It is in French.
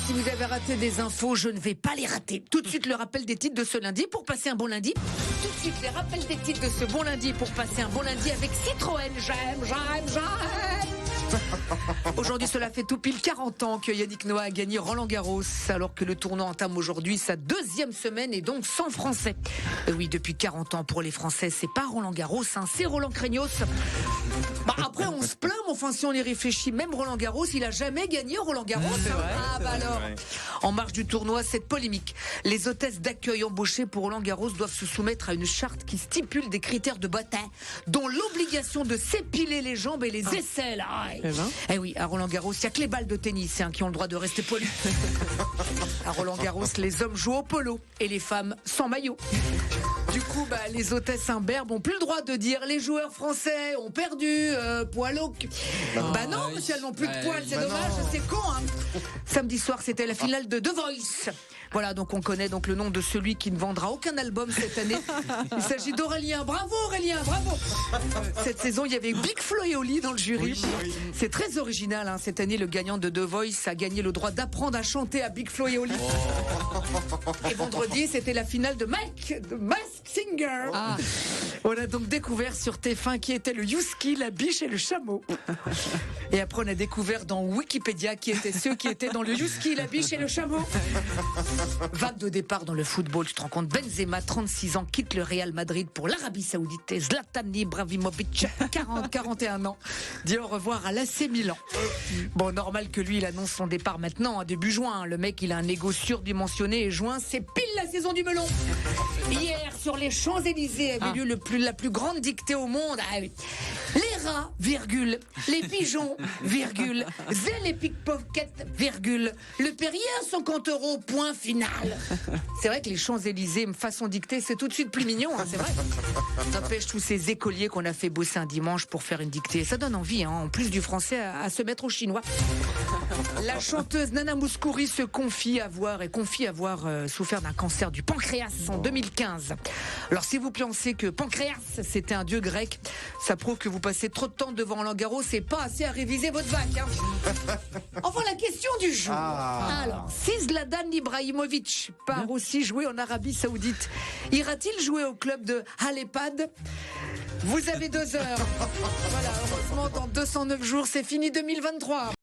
Si vous avez raté des infos, je ne vais pas les rater. Tout de suite, le rappel des titres de ce lundi pour passer un bon lundi. Tout de suite, les rappels des titres de ce bon lundi pour passer un bon lundi avec Citroën. J'aime. Aujourd'hui, cela fait tout pile 40 ans que Yannick Noah a gagné Roland-Garros, alors que le tournoi entame aujourd'hui sa deuxième semaine et donc sans Français. Et oui, depuis 40 ans pour les Français, c'est pas Roland-Garros, hein, c'est Roland Craignos. Après, on se plaint, mais enfin, si on y réfléchit, même Roland-Garros, il a jamais gagné Roland-Garros. Alors. En marge du tournoi, cette polémique. Les hôtesses d'accueil embauchées pour Roland-Garros doivent se soumettre à une charte qui stipule des critères de beauté, dont l'obligation de s'épiler les jambes et les aisselles. Eh oui, à Roland-Garros, il n'y a que les balles de tennis qui ont le droit de rester poilus. À Roland-Garros, les hommes jouent au polo et les femmes sans maillot. Du coup, les hôtesses imberbes n'ont plus le droit de dire les joueurs français ont perdu, poil au cul. Non, monsieur, elles n'ont plus de poils, c'est dommage, c'est con. Samedi soir, c'était la finale de The Voice. Voilà, donc on connaît donc le nom de celui qui ne vendra aucun album cette année. Il s'agit d'Aurélien. Bravo Aurélien, bravo. Cette saison, il y avait Big Flo et Oli dans le jury. Oui. C'est très original. Cette année, le gagnant de The Voice a gagné le droit d'apprendre à chanter à Big Flo et Oli. Et vendredi, c'était la finale de Mask Singer. On a donc découvert sur TF1 qui était le Youski, la biche et le chameau. Et après, on a découvert dans Wikipédia qui étaient ceux qui étaient dans le Youski, la biche et le chameau. Vague de départ dans le football, tu te rends compte, Benzema, 36 ans, quitte le Real Madrid pour l'Arabie Saoudite. Et Zlatan Ibrahimovic, 41 ans, dit au revoir à l'AC Milan. Bon, normal que lui, il annonce son départ maintenant, début juin. Le mec, il a un ego surdimensionné et juin, c'est pile la saison du melon. Hier, sur les Champs-Élysées, avait lieu la plus grande dictée au monde. Les rats, virgule, les pigeons, virgule, et les pickpockets, virgule, le Perrier à 50 €, point final. C'est vrai que les Champs-Élysées, façon dictée, c'est tout de suite plus mignon, c'est vrai. N'empêche tous ces écoliers qu'on a fait bosser un dimanche pour faire une dictée. Ça donne envie, en plus du français, à se mettre au chinois. La chanteuse Nana Mouskouri se confie avoir souffert d'un cancer du pancréas en 2015. Alors si vous pensez que pancréas c'était un dieu grec, ça prouve que vous passez trop de temps devant Roland-Garros et pas assez à réviser votre bac. Enfin, la question du jour. Alors, si Zlatan Ibrahimovic part aussi jouer en Arabie Saoudite, ira-t-il jouer au club de Halepad? Vous avez 2 heures. Voilà, heureusement, dans 209 jours, c'est fini 2023.